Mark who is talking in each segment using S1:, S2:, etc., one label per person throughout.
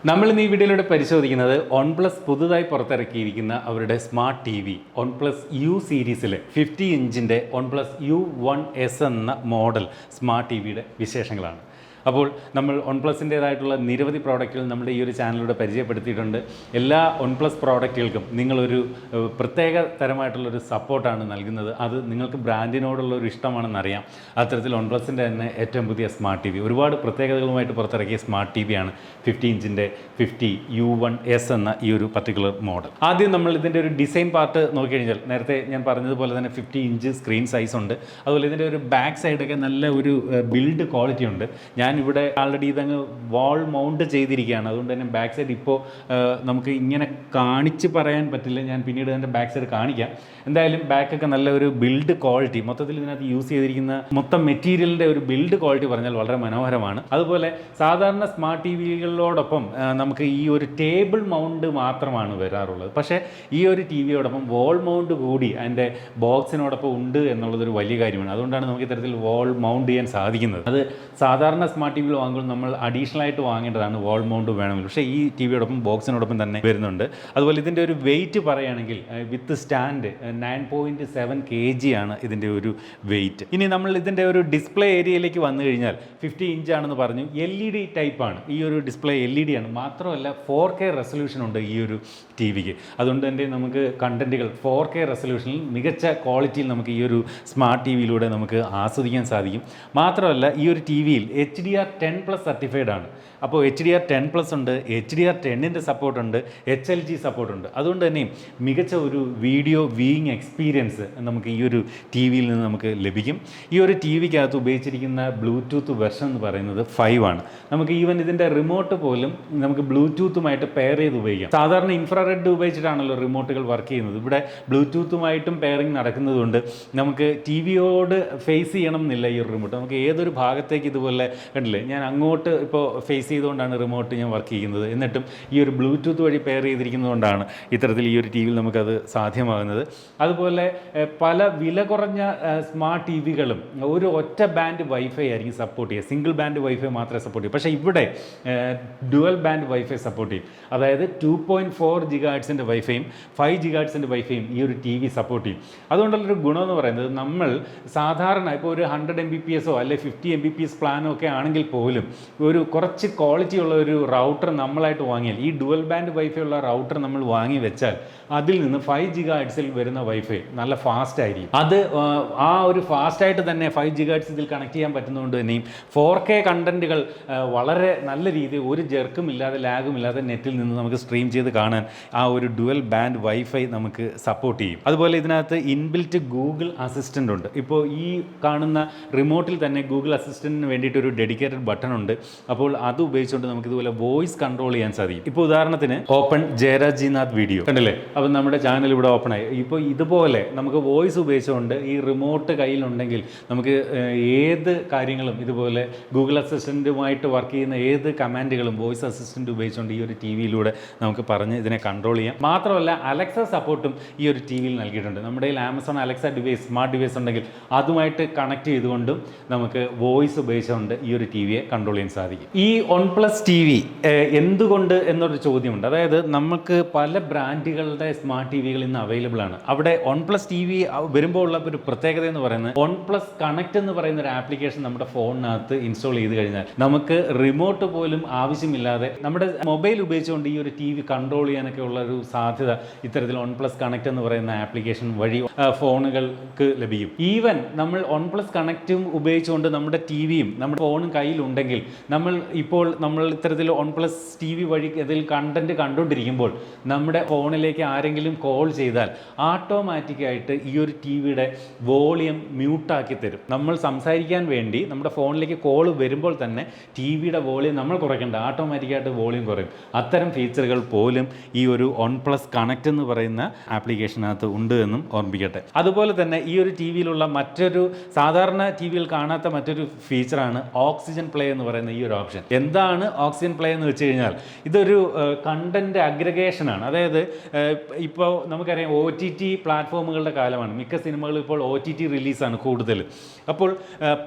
S1: നമ്മൾ ഇന്ന് ഈ വീഡിയോയിലൂടെ പരിശോധിക്കുന്നത് OnePlus പുതുതായി പുറത്തിറക്കിയിരിക്കുന്ന അവരുടെ smart TV OnePlus U സീരീസിലെ 50 ഇഞ്ചിൻ്റെ OnePlus U1S എന്ന മോഡൽ സ്മാർട്ട് ടി വിയുടെ വിശേഷങ്ങളാണ്. അപ്പോൾ നമ്മൾ OnePlusൻ്റേതായിട്ടുള്ള നിരവധി പ്രോഡക്റ്റുകൾ നമ്മുടെ ഈ ഒരു ചാനലിലൂടെ പരിചയപ്പെടുത്തിയിട്ടുണ്ട്. എല്ലാ OnePlus പ്രോഡക്റ്റുകൾക്കും നിങ്ങളൊരു പ്രത്യേക തരമായിട്ടുള്ളൊരു സപ്പോർട്ടാണ് നൽകുന്നത്. അത് നിങ്ങൾക്ക് ബ്രാൻഡിനോടുള്ള ഒരു ഇഷ്ടമാണെന്നറിയാം. അത്തരത്തിൽ OnePlusൻ്റെ തന്നെ ഏറ്റവും പുതിയ സ്മാർട്ട് ടി വി ഒരുപാട് പ്രത്യേകതകളുമായിട്ട് പുറത്തിറക്കിയ സ്മാർട്ട് ടി വിയാണ് 50 ഇഞ്ചിൻ്റെ 50 U1S എന്ന ഈ ഒരു പർട്ടിക്കുലർ മോഡൽ. ആദ്യം നമ്മൾ ഇതിൻ്റെ ഒരു ഡിസൈൻ പാർട്ട് നോക്കിക്കഴിഞ്ഞാൽ നേരത്തെ ഞാൻ പറഞ്ഞതുപോലെ തന്നെ 50 ഇഞ്ച് സ്ക്രീൻ സൈസ് ഉണ്ട്. അതുപോലെ ഇതിൻ്റെ ഒരു ബാക്ക് സൈഡൊക്കെ നല്ല ഒരു ബിൽഡ് ക്വാളിറ്റി ഉണ്ട്. ഞാൻ ഇവിടെ ആൾറെഡി ഇതങ്ങ് വാൾ മൗണ്ട് ചെയ്തിരിക്കുകയാണ്. അതുകൊണ്ട് തന്നെ ബാക്ക് സൈഡ് ഇപ്പോൾ നമുക്ക് ഇങ്ങനെ കാണിച്ച് പറയാൻ പറ്റില്ല. ഞാൻ പിന്നീട് അതിൻ്റെ ബാക്ക് സൈഡ് കാണിക്കാം. എന്തായാലും ബാക്കൊക്കെ നല്ല ഒരു ബിൽഡ് ക്വാളിറ്റി, മൊത്തത്തിൽ ഇതിനകത്ത് യൂസ് ചെയ്തിരിക്കുന്ന മൊത്തം മെറ്റീരിയലിൻ്റെ ഒരു ബിൽഡ് ക്വാളിറ്റി പറഞ്ഞാൽ വളരെ മനോഹരമാണ്. അതുപോലെ സാധാരണ സ്മാർട്ട് ടി വികളോടൊപ്പം നമുക്ക് ഈ ഒരു ടേബിൾ മൗണ്ട് മാത്രമാണ് വരാറുള്ളത്. പക്ഷേ ഈ ഒരു ടി വിയോടൊപ്പം വാൾ മൗണ്ട് കൂടി അതിൻ്റെ ബോക്സിനോടൊപ്പം ഉണ്ട് എന്നുള്ളതൊരു വലിയ കാര്യമാണ്. അതുകൊണ്ടാണ് നമുക്ക് ഇത്തരത്തിൽ വാൾ മൗണ്ട് ചെയ്യാൻ സാധിക്കുന്നത്. അത് സാധാരണ സ്മാർട്ട് ടി വികൾ വാങ്ങുമ്പോൾ നമ്മൾ അഡീഷണൽ ആയിട്ട് വാങ്ങേണ്ടതാണ് വാൾ മൗണ്ട് വേണമെങ്കിൽ. പക്ഷേ ഈ ടി വിയോടൊപ്പം ബോക്സിനോടൊപ്പം തന്നെ വരുന്നുണ്ട്. അതുപോലെ ഇതിൻ്റെ ഒരു വെയിറ്റ് പറയുകയാണെങ്കിൽ വിത്ത് സ്റ്റാൻഡ് 9.7 kg ആണ് ഇതിൻ്റെ ഒരു വെയിറ്റ്. ഇനി നമ്മൾ ഇതിൻ്റെ ഒരു ഡിസ്പ്ലേ ഏരിയയിലേക്ക് വന്നു കഴിഞ്ഞാൽ 50 ഇഞ്ചാണെന്ന് പറഞ്ഞു. LED ടൈപ്പാണ് ഈ ഒരു ഡിസ്പ്ലേ. LED ആണ്, മാത്രമല്ല 4K റെസൊല്യൂഷൻ ഉണ്ട് ഈ ഒരു ടി വിക്ക്. അതുകൊണ്ട് തന്നെ നമുക്ക് കണ്ടൻറ്റുകൾ 4K റെസൊല്യൂഷനിൽ മികച്ച ക്വാളിറ്റിയിൽ നമുക്ക് ഈ ഒരു സ്മാർട്ട് ടി വിയിലൂടെ നമുക്ക് ആസ്വദിക്കാൻ സാധിക്കും. മാത്രമല്ല ഈ ഒരു ടി വിയിൽ HDR10+ സർട്ടിഫൈഡ് ആണ്. അപ്പോൾ HDR10+ ഉണ്ട്, HDR10ൻ്റെ സപ്പോർട്ടുണ്ട്, HLG സപ്പോർട്ടുണ്ട്. അതുകൊണ്ട് തന്നെ മികച്ച ഒരു വീഡിയോ വ്യൂയിങ് എക്സ്പീരിയൻസ് നമുക്ക് ഈ ഒരു ടി വിയിൽ നിന്ന് നമുക്ക് ലഭിക്കും. ഈ ഒരു ടി വിക്കകത്ത് ഉപയോഗിച്ചിരിക്കുന്ന ബ്ലൂടൂത്ത് വെർഷൻ എന്ന് പറയുന്നത് 5 ആണ്. നമുക്ക് ഈവൻ ഇതിൻ്റെ റിമോട്ട് പോലും നമുക്ക് ബ്ലൂടൂത്തുമായിട്ട് പെയർ ചെയ്ത് ഉപയോഗിക്കാം. സാധാരണ ഇൻഫ്രാറെഡ് ഉപയോഗിച്ചിട്ടാണല്ലോ റിമോട്ടുകൾ വർക്ക് ചെയ്യുന്നത്. ഇവിടെ ബ്ലൂടൂത്തുമായിട്ടും പെയറിങ് നടക്കുന്നതുകൊണ്ട് നമുക്ക് ടി വിയോട് ഫേസ് ചെയ്യണം എന്നില്ല ഈ ഒരു റിമോട്ട്. നമുക്ക് ഏതൊരു ഭാഗത്തേക്ക് ഇതുപോലെ കണ്ടില്ലേ, ഞാൻ അങ്ങോട്ട് ഇപ്പോൾ ഫേസ് ചെയ്തുകൊണ്ടാണ് റിമോട്ട് ഞാൻ വർക്ക് ചെയ്യുന്നത്. എന്നിട്ടും ഈ ഒരു ബ്ലൂടൂത്ത് വഴി പെയർ ചെയ്തിരിക്കുന്നതുകൊണ്ടാണ് ഇത്തരത്തിൽ ഈ ഒരു ടി വിയിൽ നമുക്കത് സാധ്യമാകുന്നത്. അതുപോലെ പല വില കുറഞ്ഞ സ്മാർട്ട് ടി വികളും ഒരു ഒറ്റ ബാൻഡ് വൈഫൈ ആയിരിക്കും സപ്പോർട്ട് ചെയ്യുക. സിംഗിൾ ബാൻഡ് വൈഫൈ മാത്രമേ സപ്പോർട്ട് ചെയ്യൂ. പക്ഷേ ഇവിടെ ഡുവൽ ബാൻഡ് വൈഫൈ സപ്പോർട്ട് ചെയ്യും. അതായത് 2.4 GHz വൈഫൈയും 5 GHz വൈഫൈയും ഈ ഒരു ടി വി സപ്പോർട്ട് ചെയ്യും. അതുകൊണ്ടുള്ളൊരു ഗുണമെന്ന് പറയുന്നത് നമ്മൾ സാധാരണ ഇപ്പോൾ ഒരു 100 Mbps അല്ലെങ്കിൽ 50 Mbps പ്ലാനോ ഒക്കെ ആണെങ്കിൽ പോലും ഒരു കുറച്ച് ക്വാളിറ്റി ഉള്ള ഒരു റൗട്ടർ നമ്മളായിട്ട് വാങ്ങിയാൽ, ഈ ഡുവൽ ബാൻഡ് വൈഫൈ ഉള്ള റൗട്ടർ നമ്മൾ വാങ്ങി വെച്ചാൽ അതിൽ നിന്ന് 5 GHz വരുന്ന വൈഫൈ നല്ല ഫാസ്റ്റ് ആയിരിക്കും. അത് ആ ഒരു ഫാസ്റ്റായിട്ട് തന്നെ 5 GHz ഇതിൽ കണക്ട് ചെയ്യാൻ പറ്റുന്നതുകൊണ്ട് തന്നെയും 4K കണ്ടൻറ്റുകൾ വളരെ നല്ല രീതിയിൽ ഒരു ജെർക്കും ഇല്ലാതെ ലാഗും ഇല്ലാതെ നെറ്റിൽ നിന്ന് നമുക്ക് സ്ട്രീം ചെയ്ത് കാണാൻ ആ ഒരു ഡുവൽ ബാൻഡ് വൈഫൈ നമുക്ക് സപ്പോർട്ട് ചെയ്യും. അതുപോലെ ഇതിനകത്ത് ഇൻബിൽറ്റ് ഗൂഗിൾ അസിസ്റ്റൻ്റ് ഉണ്ട്. ഇപ്പോൾ ഈ കാണുന്ന റിമോട്ടിൽ തന്നെ ഗൂഗിൾ അസിസ്റ്റൻറ്റിന് വേണ്ടിയിട്ട് ഒരു ഡെഡിക്കേറ്റഡ് ബട്ടൺ ഉണ്ട്. അപ്പോൾ അത് ഉപയോഗിച്ചുകൊണ്ട് നമുക്ക് ഇതുപോലെ വോയിസ് കൺട്രോൾ ചെയ്യാൻ സാധിക്കും. ഇപ്പോൾ ഉദാഹരണത്തിന് ഓപ്പൺ ജയരാജ് നാഥ് വീഡിയോ കണ്ടില്ലേ, അപ്പോൾ നമ്മുടെ ചാനൽ ഇവിടെ ഓപ്പൺ ആയി. ഇപ്പോൾ ഇതുപോലെ നമുക്ക് വോയിസ് ഉപയോഗിച്ചുകൊണ്ട് ഈ റിമോട്ട് കയ്യിലുണ്ടെങ്കിൽ നമുക്ക് ഏത് കാര്യങ്ങളും ഇതുപോലെ ഗൂഗിൾ അസിസ്റ്റൻറ്റുമായിട്ട് വർക്ക് ചെയ്യുന്ന ഏത് കമാൻഡുകളും വോയിസ് അസിസ്റ്റൻറ്റ് ഉപയോഗിച്ചുകൊണ്ട് ഈ ഒരു ടി വിയിലൂടെ നമുക്ക് പറഞ്ഞ് ഇതിനെ കൺട്രോൾ ചെയ്യാം. മാത്രമല്ല അലക്സ സപ്പോർട്ടും ഈ ഒരു ടി വിയിൽ നൽകിയിട്ടുണ്ട്. നമ്മുടെ Amazon Alexa device smart device ഉണ്ടെങ്കിൽ അതുമായിട്ട് കണക്ട് ചെയ്തുകൊണ്ടും നമുക്ക് വോയിസ് ഉപയോഗിച്ചുകൊണ്ട് ഈ ഒരു ടി വിയെ കൺട്രോൾ ചെയ്യാൻ സാധിക്കും. ഈ OnePlus ടി വി എന്തുകൊണ്ട് എന്നൊരു ചോദ്യമുണ്ട്. അതായത് നമുക്ക് പല ബ്രാൻഡുകളുടെ സ്മാർട്ട് ടി വികൾ ഇന്ന് അവൈലബിൾ ആണ്. അവിടെ OnePlus ടി വി വരുമ്പോൾ ഉള്ള ഒരു പ്രത്യേകത എന്ന് പറയുന്നത് OnePlus കണക്ട് എന്ന് പറയുന്ന ഒരു ആപ്ലിക്കേഷൻ നമ്മുടെ ഫോണിനകത്ത് ഇൻസ്റ്റാൾ ചെയ്ത് കഴിഞ്ഞാൽ നമുക്ക് റിമോട്ട് പോലും ആവശ്യമില്ലാതെ നമ്മുടെ മൊബൈൽ ഉപയോഗിച്ചുകൊണ്ട് ഈ ഒരു ടി വി കൺട്രോൾ ചെയ്യാനൊക്കെ ഉള്ള ഒരു സാധ്യത ഇത്തരത്തിൽ OnePlus കണക്ട് എന്ന് പറയുന്ന ആപ്ലിക്കേഷൻ വഴി ഫോണുകൾക്ക് ലഭിക്കും. ഈവൻ നമ്മൾ OnePlus കണക്റ്റും ഉപയോഗിച്ചുകൊണ്ട് നമ്മുടെ ടി വിയും നമ്മുടെ ഫോണും കയ്യിലുണ്ടെങ്കിൽ നമ്മൾ ഇത്തരത്തിൽ OnePlus ടി വി വഴി ഇതിൽ കണ്ടന്റ് കണ്ടുകൊണ്ടിരിക്കുമ്പോൾ നമ്മുടെ ഫോണിലേക്ക് ആരെങ്കിലും കോൾ ചെയ്താൽ ഓട്ടോമാറ്റിക്കായിട്ട് ഈ ഒരു ടി വിയുടെ വോളിയം മ്യൂട്ടാക്കി തരും. നമ്മൾ സംസാരിക്കാൻ വേണ്ടി നമ്മുടെ ഫോണിലേക്ക് കോൾ വരുമ്പോൾ തന്നെ ടി വിയുടെ വോളിയം നമ്മൾ കുറയ്ക്കേണ്ട, ഓട്ടോമാറ്റിക്കായിട്ട് വോളിയം കുറയും. അത്തരം ഫീച്ചറുകൾ പോലും ഈ ഒരു OnePlus കണക്ട് എന്ന് പറയുന്ന ആപ്ലിക്കേഷനകത്ത് ഉണ്ട് എന്നും ഓർമ്മിക്കട്ടെ. അതുപോലെ തന്നെ ഈ ഒരു ടി വിയിലുള്ള മറ്റൊരു സാധാരണ ടി വിയിൽ കാണാത്ത മറ്റൊരു ഫീച്ചറാണ് aux ഓക്സിജൻ പ്ലേ എന്ന് പറയുന്ന ഈ ഒരു ഓപ്ഷൻ. എന്താണ് ഓക്സിജൻ പ്ലേ എന്ന് വെച്ച് കഴിഞ്ഞാൽ ഇതൊരു കണ്ടന്റ് അഗ്രിഗേഷനാണ്. അതായത് ഇപ്പോൾ നമുക്കറിയാം OTT പ്ലാറ്റ്ഫോമുകളുടെ കാലമാണ്. മിക്ക സിനിമകളും ഇപ്പോൾ OTT റിലീസാണ് കൂടുതൽ. അപ്പോൾ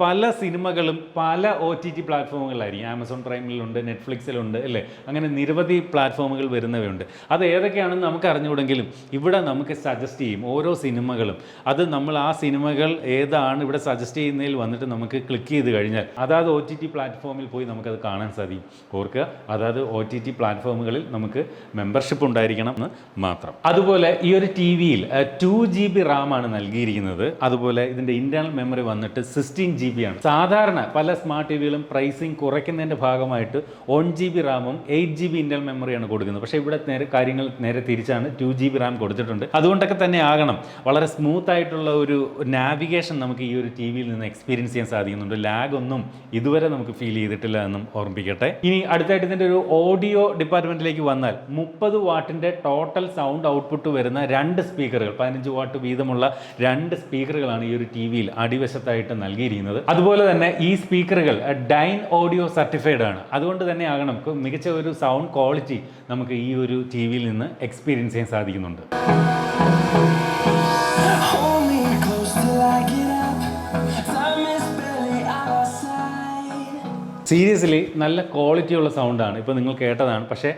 S1: പല സിനിമകളും പല OTT പ്ലാറ്റ്ഫോമുകളിലായിരിക്കും. ആമസോൺ പ്രൈമിലുണ്ട്, നെറ്റ്ഫ്ലിക്സിലുണ്ട് അല്ലേ, അങ്ങനെ നിരവധി പ്ലാറ്റ്ഫോമുകൾ വരുന്നവയുണ്ട്. അത് ഏതൊക്കെയാണെന്ന് നമുക്ക് അറിഞ്ഞുകൂടെങ്കിലും ഇവിടെ നമുക്ക് സജസ്റ്റ് ചെയ്യും ഓരോ സിനിമകളും. അത് നമ്മൾ ആ സിനിമകൾ ഏതാണ് ഇവിടെ സജസ്റ്റ് ചെയ്യുന്നതിൽ വന്നിട്ട് നമുക്ക് ക്ലിക്ക് ചെയ്ത് കഴിഞ്ഞാൽ അതാത് OTT പ്ലാറ്റ്ഫോമിൽ പോയി നമുക്കത് കാണാൻ സാധിക്കും. ഓർക്കുക, അതായത് OTT പ്ലാറ്റ്ഫോമുകളിൽ നമുക്ക് മെമ്പർഷിപ്പ് ഉണ്ടായിരിക്കണം എന്ന് മാത്രം. അതുപോലെ ഈ ഒരു TV-യിൽ 2GB RAM ആണ് നൽകിയിരിക്കുന്നത്. അതുപോലെ ഇതിൻ്റെ ഇൻറ്റേർണൽ മെമ്മറി വന്നിട്ട് 16GB ആണ്. സാധാരണ പല സ്മാർട്ട് ടിവികളും പ്രൈസിങ് കുറയ്ക്കുന്നതിൻ്റെ ഭാഗമായിട്ട് 1GB റാമും 8GB ഇൻറ്റേർണൽ മെമ്മറിയാണ് കൊടുക്കുന്നത്. പക്ഷേ ഇവിടെ കാര്യങ്ങൾ നേരെ തിരിച്ചാണ്. 2GB RAM കൊടുത്തിട്ടുണ്ട്. അതുകൊണ്ടൊക്കെ തന്നെ ആകണം വളരെ സ്മൂത്ത് ആയിട്ടുള്ള ഒരു നാവിഗേഷൻ നമുക്ക് ഈ ഒരു TV-യിൽ നിന്ന് എക്സ്പീരിയൻസ് ചെയ്യാൻ സാധിക്കുന്നുണ്ട്. ലാഗ് ഒന്നും ഇതുവരെ നമുക്ക് ഫീൽ ചെയ്തിട്ടില്ല എന്നും ഓർമ്മിപ്പിക്കട്ടെ. ഇനി അടുത്തായിട്ട് ഇതിൻ്റെ ഒരു ഓഡിയോ ഡിപ്പാർട്ട്മെൻറ്റിലേക്ക് വന്നാൽ 30 വാട്ടിൻ്റെ ടോട്ടൽ സൗണ്ട് ഔട്ട്പുട്ട് വരുന്ന 2 സ്പീക്കറുകൾ, 15 വാട്ട് വീതമുള്ള 2 സ്പീക്കറുകളാണ് ഈ ഒരു TV-യിൽ അടിവശത്തായിട്ട് നൽകിയിരിക്കുന്നത്. അതുപോലെ തന്നെ ഈ സ്പീക്കറുകൾ ഡൈൻ ഓഡിയോ സർട്ടിഫൈഡ് ആണ്. അതുകൊണ്ട് തന്നെ ആകണം മികച്ച ഒരു സൗണ്ട് ക്വാളിറ്റി നമുക്ക് ഈ ഒരു TV-യിൽ നിന്ന് എക്സ്പീരിയൻസ് ചെയ്യാൻ സാധിക്കുന്നുണ്ട്. സീരിയസ്ലി നല്ല ക്വാളിറ്റിയുള്ള സൗണ്ടാണ്. ഇപ്പോൾ നിങ്ങൾ കേട്ടതാണ്. പക്ഷേ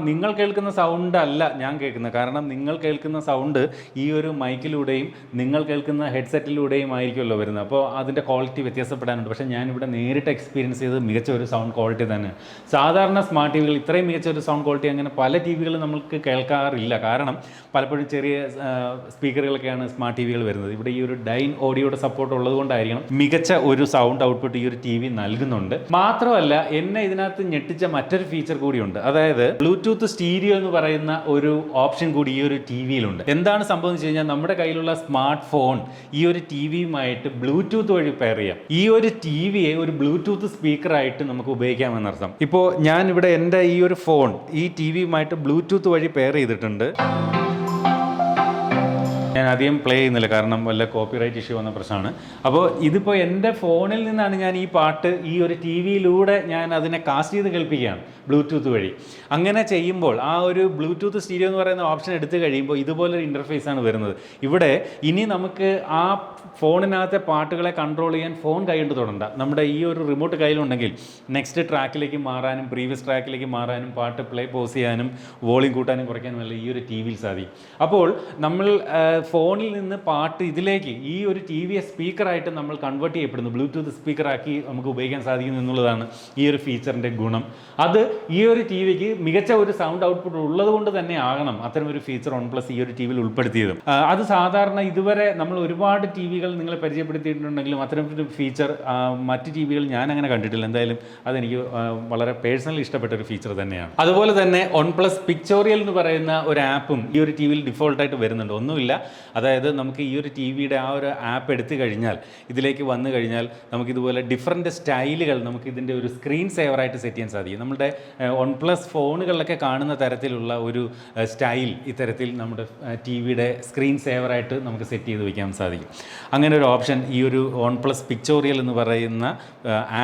S1: നിങ്ങൾ കേൾക്കുന്ന സൗണ്ട് അല്ല ഞാൻ കേൾക്കുന്നത്. കാരണം നിങ്ങൾ കേൾക്കുന്ന സൗണ്ട് ഈ ഒരു മൈക്കിലൂടെയും നിങ്ങൾ കേൾക്കുന്ന ഹെഡ്സെറ്റിലൂടെയും ആയിരിക്കുമല്ലോ വരുന്നത്. അപ്പോൾ അതിൻ്റെ ക്വാളിറ്റി വ്യത്യാസപ്പെടാനുണ്ട്. പക്ഷേ ഞാനിവിടെ നേരിട്ട് എക്സ്പീരിയൻസ് ചെയ്ത് മികച്ച ഒരു സൗണ്ട് ക്വാളിറ്റി തന്നെയാണ്. സാധാരണ സ്മാർട്ട് ടിവികൾ ഇത്രയും മികച്ച ഒരു സൗണ്ട് ക്വാളിറ്റി അങ്ങനെ പല ടിവികളും നമുക്ക് കേൾക്കാറില്ല. കാരണം പലപ്പോഴും ചെറിയ സ്പീക്കറുകളൊക്കെയാണ് സ്മാർട്ട് ടിവികൾ വരുന്നത്. ഇവിടെ ഈ ഒരു ഡൈൻ ഓഡിയോയുടെ സപ്പോർട്ട് ഉള്ളതുകൊണ്ടായിരിക്കണം മികച്ച ഒരു സൗണ്ട് ഔട്ട്പുട്ട് ഈ ഒരു TV നൽകുന്നുണ്ട്. മാത്രമല്ല എന്നെ ഇതിനകത്ത് ഞെട്ടിച്ച മറ്റൊരു ഫീച്ചർ കൂടിയുണ്ട്. അതായത് ബ്ലൂടൂത്ത് സ്റ്റീരിയോ എന്ന് പറയുന്ന ഒരു ഓപ്ഷൻ കൂടി ഈ ഒരു TV-യിലുണ്ട്. എന്താണ് സംഭവം എന്ന് വെച്ച് കഴിഞ്ഞാൽ നമ്മുടെ കയ്യിലുള്ള സ്മാർട്ട് ഫോൺ ഈ ഒരു TV-യുമായിട്ട് ബ്ലൂടൂത്ത് വഴി പെയർ ചെയ്യാം. ഈ ഒരു TV-യെ ഒരു ബ്ലൂടൂത്ത് സ്പീക്കറായിട്ട് നമുക്ക് ഉപയോഗിക്കാമെന്നർത്ഥം. ഇപ്പോൾ ഞാൻ ഇവിടെ എൻ്റെ ഈ ഒരു ഫോൺ ഈ TV-യുമായിട്ട് ബ്ലൂടൂത്ത് വഴി പെയർ ചെയ്തിട്ടുണ്ട്. ഞാൻ അധികം പ്ലേ ചെയ്യുന്നില്ല, കാരണം വല്ല കോപ്പിറൈറ്റ് ഇഷ്യൂ വന്ന പ്രശ്നമാണ്. അപ്പോൾ ഇതിപ്പോൾ എൻ്റെ ഫോണിൽ നിന്നാണ് ഞാൻ ഈ പാട്ട് ഈ ഒരു TV-യിലൂടെ ഞാൻ അതിനെ കാസ്റ്റ് ചെയ്ത് കേൾപ്പിക്കുകയാണ് ബ്ലൂടൂത്ത് വഴി. അങ്ങനെ ചെയ്യുമ്പോൾ ആ ഒരു ബ്ലൂടൂത്ത് സ്റ്റീരിയോ എന്ന് പറയുന്ന ഓപ്ഷൻ എടുത്തു കഴിയുമ്പോൾ ഇതുപോലൊരു ഇൻ്റർഫേസാണ് വരുന്നത്. ഇവിടെ ഇനി നമുക്ക് ആ ഫോണിനകത്തെ പാട്ടുകളെ കൺട്രോൾ ചെയ്യാൻ ഫോൺ കൈകൊണ്ട് തൊടണ്ട. നമ്മുടെ ഈ ഒരു റിമോട്ട് കയ്യിലുണ്ടെങ്കിൽ നെക്സ്റ്റ് ട്രാക്കിലേക്ക് മാറാനും പ്രീവിയസ് ട്രാക്കിലേക്ക് മാറാനും പാട്ട് പ്ലേ പോസ് ചെയ്യാനും വോളിയം കൂട്ടാനും കുറയ്ക്കാനും എല്ലാം ഈ ഒരു TV-യിൽ സാധിക്കും. അപ്പോൾ നമ്മൾ ഫോണിൽ നിന്ന് പാട്ട് ഇതിലേക്ക് ഈ ഒരു TV-യെ സ്പീക്കറായിട്ട് നമ്മൾ കൺവേർട്ട് ചെയ്യപ്പെടുന്നു, ബ്ലൂടൂത്ത് സ്പീക്കറാക്കി നമുക്ക് ഉപയോഗിക്കാൻ സാധിക്കുന്നു എന്നുള്ളതാണ് ഈ ഒരു ഫീച്ചറിൻ്റെ ഗുണം. അത് ഈ ഒരു TV-ക്ക് മികച്ച ഒരു സൗണ്ട് ഔട്ട്പുട്ട് ഉള്ളത് കൊണ്ട് തന്നെ ആകണം അത്തരം ഒരു ഫീച്ചർ OnePlus ഈ ഒരു TV-യിൽ ഉൾപ്പെടുത്തിയതും. അത് സാധാരണ ഇതുവരെ നമ്മൾ ഒരുപാട് TV-കൾ നിങ്ങളെ പരിചയപ്പെടുത്തിയിട്ടുണ്ടെങ്കിലും അത്തരം ഒരു ഫീച്ചർ മറ്റ് TV-കൾ ഞാൻ അങ്ങനെ കണ്ടിട്ടില്ല. എന്തായാലും അതെനിക്ക് വളരെ പേഴ്സണലി ഇഷ്ടപ്പെട്ട ഒരു ഫീച്ചർ തന്നെയാണ്. അതുപോലെ തന്നെ OnePlus പിക്ചോറിയൽ എന്ന് പറയുന്ന ഒരു ആപ്പും ഈ ഒരു TV-യിൽ ഡിഫോൾട്ടായിട്ട് വരുന്നുണ്ട്. ഒന്നുമില്ല, അതായത് നമുക്ക് ഈ ഒരു TV-യുടെ ആ ഒരു ആപ്പ് എടുത്തു കഴിഞ്ഞാൽ ഇതിലേക്ക് വന്നു കഴിഞ്ഞാൽ നമുക്കിതുപോലെ ഡിഫറൻറ്റ് സ്റ്റൈലുകൾ നമുക്ക് ഇതിൻ്റെ ഒരു സ്ക്രീൻ സേവറായിട്ട് സെറ്റ് ചെയ്യാൻ സാധിക്കും. നമ്മുടെ OnePlus ഫോണുകളിലൊക്കെ കാണുന്ന തരത്തിലുള്ള ഒരു സ്റ്റൈൽ ഇത്തരത്തിൽ നമ്മുടെ TV-യുടെ സ്ക്രീൻ സേവറായിട്ട് നമുക്ക് സെറ്റ് ചെയ്ത് വയ്ക്കാൻ സാധിക്കും. അങ്ങനെ ഒരു ഓപ്ഷൻ ഈ ഒരു OnePlus പിക്ചോറിയൽ എന്ന് പറയുന്ന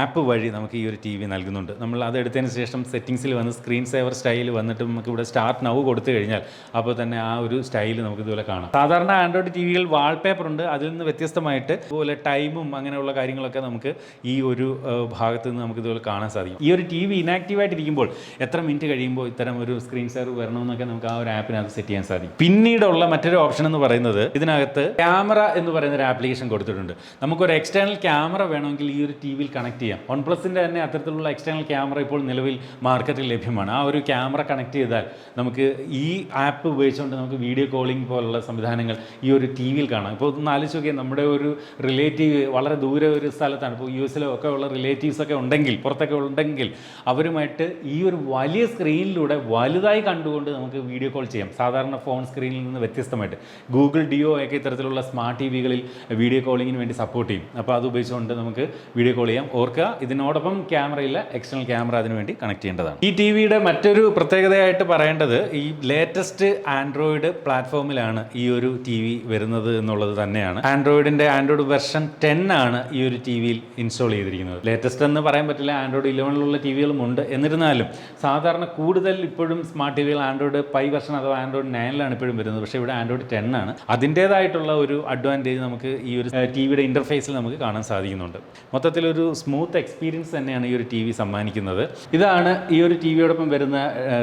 S1: ആപ്പ് വഴി നമുക്ക് ഈ ഒരു TV നൽകുന്നുണ്ട്. നമ്മൾ അത് എടുത്തതിന് ശേഷം സെറ്റിങ്സിൽ വന്ന് സ്ക്രീൻ സേവർ സ്റ്റൈൽ വന്നിട്ട് നമുക്ക് ഇവിടെ സ്റ്റാർട്ട് നൗ കൊടുത്തു കഴിഞ്ഞാൽ അപ്പോൾ തന്നെ ആ ഒരു സ്റ്റൈൽ നമുക്ക് ഇതുപോലെ കാണാം. സാധാരണ ആൻഡ്രോയിഡ് TV-കൾ വാൾപേപ്പർ ഉണ്ട്, അതിൽ നിന്ന് വ്യത്യസ്തമായിട്ട് ഇതുപോലെ ടൈമും അങ്ങനെയുള്ള കാര്യങ്ങളൊക്കെ നമുക്ക് ഈ ഒരു ഭാഗത്ത് നിന്ന് നമുക്ക് ഇതുപോലെ കാണാൻ സാധിക്കും. ഈ ഒരു TV ഇനാക്റ്റീവായിട്ടിരിക്കുമ്പോൾ എത്ര മിനിറ്റ് കഴിയുമ്പോൾ ഇത്തരം ഒരു സ്ക്രീൻ സേവർ വരണമെന്നൊക്കെ നമുക്ക് ആ ഒരു ആപ്പിനകത്ത് സെറ്റ് ചെയ്യാൻ സാധിക്കും. പിന്നീടുള്ള മറ്റൊരു ഓപ്ഷൻ എന്ന് പറയുന്നത് ഇതിനകത്ത് ക്യാമറ എന്ന് പറയുന്ന ഒരു ആപ്ലിക്കേഷൻ കൊടുത്തിട്ടുണ്ട്. നമുക്കൊരു എക്സ്റ്റേണൽ ക്യാമറ വേണമെങ്കിൽ ഈ ഒരു TV-യിൽ കണക്ട് ചെയ്യാം. OnePlus-ന്റെ തന്നെ അത്തരത്തിലുള്ള എക്സ്റ്റേണൽ ക്യാമറ ഇപ്പോൾ നിലവിൽ മാർക്കറ്റിൽ ലഭ്യമാണ്. ആ ഒരു ക്യാമറ കണക്ട് ചെയ്താൽ നമുക്ക് ഈ ആപ്പ് ഉപയോഗിച്ചുകൊണ്ട് നമുക്ക് വീഡിയോ കോളിംഗ് പോലുള്ള സംവിധാനങ്ങൾ ഈ ഒരു TV-യിൽ കാണാം. ഇപ്പോൾ ഒന്ന് ആലോചിച്ച് നോക്കിയാൽ നമ്മുടെ ഒരു റിലേറ്റീവ് വളരെ ദൂരെ ഒരു സ്ഥലത്താണ്, ഇപ്പോൾ US-ലോ ഒക്കെ ഉള്ള റിലേറ്റീവ്സൊക്കെ ഉണ്ടെങ്കിൽ പുറത്തൊക്കെ ഉണ്ടെങ്കിൽ അവരുമായിട്ട് ഈ ഒരു വലിയ സ്ക്രീനിലൂടെ വലുതായി കണ്ടുകൊണ്ട് നമുക്ക് വീഡിയോ കോൾ ചെയ്യാം. സാധാരണ ഫോൺ സ്ക്രീനിൽ നിന്ന് വ്യത്യസ്തമായിട്ട് ഗൂഗിൾ ഡിയോ ഒക്കെ ഇത്തരത്തിലുള്ള സ്മാർട്ട് TV-കളിൽ വീഡിയോ കോളിങ്ങിന് വേണ്ടി സപ്പോർട്ട് ചെയ്യും. അപ്പോൾ അത് ഉപയോഗിച്ചുകൊണ്ട് നമുക്ക് വീഡിയോ കോൾ ചെയ്യാം. ഓർക്കുക, ഇതിനോടൊപ്പം ക്യാമറയില്ല, എക്സ്റ്റേണൽ ക്യാമറ അതിന് വേണ്ടി കണക്ട് ചെയ്യേണ്ടതാണ്. ഈ TV-യുടെ മറ്റൊരു പ്രത്യേകതയായിട്ട് പറയേണ്ടത് ഈ ലേറ്റസ്റ്റ് ആൻഡ്രോയിഡ് പ്ലാറ്റ്ഫോമിലാണ് ഈ ഒരു ടി വി വരുന്നത് എന്നുള്ളത് തന്നെയാണ്. ആൻഡ്രോയിഡ് വെർഷൻ 10 ആണ് ഈ ഒരു ടി വിയിൽ ഇൻസ്റ്റാൾ ചെയ്തിരിക്കുന്നത്. ലേറ്റസ്റ്റ് എന്ന് പറയാൻ പറ്റില്ല, ആൻഡ്രോയിഡ് 11 ടിവികളും ഉണ്ട്. എന്നിരുന്നാലും സാധാരണ കൂടുതൽ ഇപ്പോഴും സ്മാർട്ട് ടി വികൾ ആൻഡ്രോയിഡ് 5 വെർഷൻ അഥവാ ആൻഡ്രോയിഡ് 9 ഇപ്പോഴും വരുന്നത്. പക്ഷേ ഇവിടെ ആൻഡ്രോയിഡ് 10 ആണ്. അതിൻ്റേതായിട്ടുള്ള ഒരു അഡ്വാൻറ്റേജ് നമുക്ക് ഈ ഒരു ടി വിയുടെ ഇൻ്റർഫേസിൽ നമുക്ക് കാണാൻ സാധിക്കുന്നുണ്ട്. മൊത്തത്തിലൊരു സ്മൂത്ത് എക്സ്പീരിയൻസ് തന്നെയാണ് ഈ ഒരു ടി വി സമ്മാനിക്കുന്നത്. ഇതാണ് ഈ ഒരു ടി വിയോടൊപ്പം വരുന്ന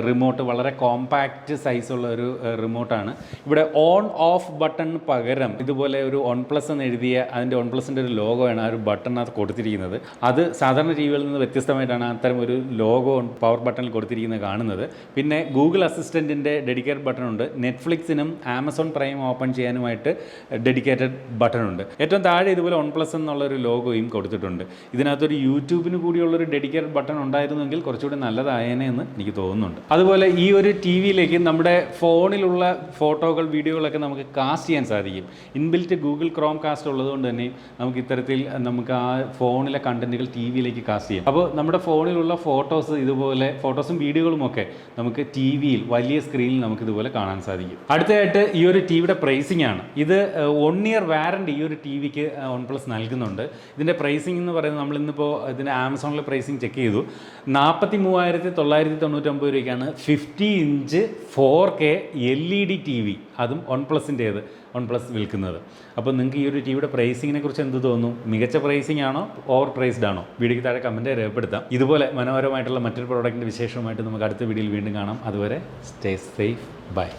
S1: റിമോട്ട്. വളരെ കോമ്പാക്റ്റ് സൈസുള്ള ഒരു റിമോട്ടാണ്. ഇവിടെ ഓൺ ഓഫ് ബട്ടണിന് പകരം ഇതുപോലെ ഒരു OnePlus എന്ന് എഴുതിയ അതിൻ്റെ OnePlusൻ്റെ ഒരു ലോഗോയാണ് ആ ഒരു ബട്ടണിനകത്ത് കൊടുത്തിരിക്കുന്നത്. അത് സാധാരണ ടി വികളിൽ നിന്ന് വ്യത്യസ്തമായിട്ടാണ് അത്തരം ഒരു ലോഗോ പവർ ബട്ടണിൽ കൊടുത്തിരിക്കുന്നത് കാണുന്നത്. പിന്നെ ഗൂഗിൾ അസിസ്റ്റൻറ്റിൻ്റെ ഡെഡിക്കേറ്റഡ് ബട്ടണുണ്ട്. നെറ്റ്ഫ്ലിക്സിനും ആമസോൺ പ്രൈം ഓപ്പൺ ചെയ്യാനുമായിട്ട് ഡെഡിക്കേറ്റഡ് ബട്ടണുണ്ട്. ഏറ്റവും താഴെ ഇതുപോലെ OnePlus എന്നുള്ളൊരു ലോഗോയും കൊടുത്തിട്ടുണ്ട്. ഇതിനകത്തൊരു യൂട്യൂബിന് കൂടിയുള്ളൊരു ഡെഡിക്കേറ്റഡ് ബട്ടൺ ഉണ്ടായിരുന്നെങ്കിൽ കുറച്ചുകൂടി നല്ലതായേനെ എന്ന് എനിക്ക് തോന്നുന്നുണ്ട്. അതുപോലെ ഈ ഒരു ടി വിയിലേക്ക് നമ്മുടെ ഫോണിലുള്ള ഫോട്ടോകൾ വീഡിയോകളൊക്കെ നമുക്ക് കാസ്റ്റ് ചെയ്യാൻ സാധിക്കും. ഇൻബിൽറ്റ് ഗൂഗിൾ ക്രോം കാസ്റ്റ് ഉള്ളതുകൊണ്ട് തന്നെ നമുക്ക് ഇത്തരത്തിൽ നമുക്ക് ആ ഫോണിലെ കണ്ടന്റുകൾ ടി വിയിലേക്ക് കാസ്റ്റ് ചെയ്യാം. അപ്പോൾ നമ്മുടെ ഫോണിലുള്ള ഫോട്ടോസും വീഡിയോകളും ഒക്കെ നമുക്ക് ടി വിയിൽ വലിയ സ്ക്രീനിൽ നമുക്ക് ഇതുപോലെ കാണാൻ സാധിക്കും. അടുത്തതായിട്ട് ഈ ഒരു ടി വിയുടെ പ്രൈസിംഗ് ആണ്. ഇത് 1 ഇയർ വാറണ്ടി ഈ ഒരു ടി വിക്ക് OnePlus നൽകുന്നുണ്ട്. ഇതിൻ്റെ പ്രൈസിംഗ് എന്ന് പറയുന്നത് നമ്മളിന്നിപ്പോൾ ഇതിൻ്റെ ആമസോണിലെ പ്രൈസിംഗ് ചെക്ക് ചെയ്തു. 43,999 രൂപയ്ക്കാണ് 50 inch 4K LED TV, അതും OnePlus വിൽക്കുന്നത്. അപ്പോൾ നിങ്ങൾക്ക് ഈ ഒരു ടി വിയുടെ പ്രൈസിങ്ങിനെ കുറിച്ച് എന്ത് തോന്നുന്നു? മികച്ച പ്രൈസിംഗ് ആണോ, ഓവർ പ്രൈസ്ഡ് ആണോ? വീഡിയോയ്ക്ക് താഴെ കമൻറ്റ് രേഖപ്പെടുത്താം. ഇതുപോലെ മനോഹരമായിട്ടുള്ള മറ്റൊരു പ്രോഡക്റ്റിൻ്റെ വിശേഷമായിട്ട് നമുക്ക് അടുത്ത വീഡിയോയിൽ വീണ്ടും കാണാം. അതുവരെ സ്റ്റേ സേഫ്, ബൈ.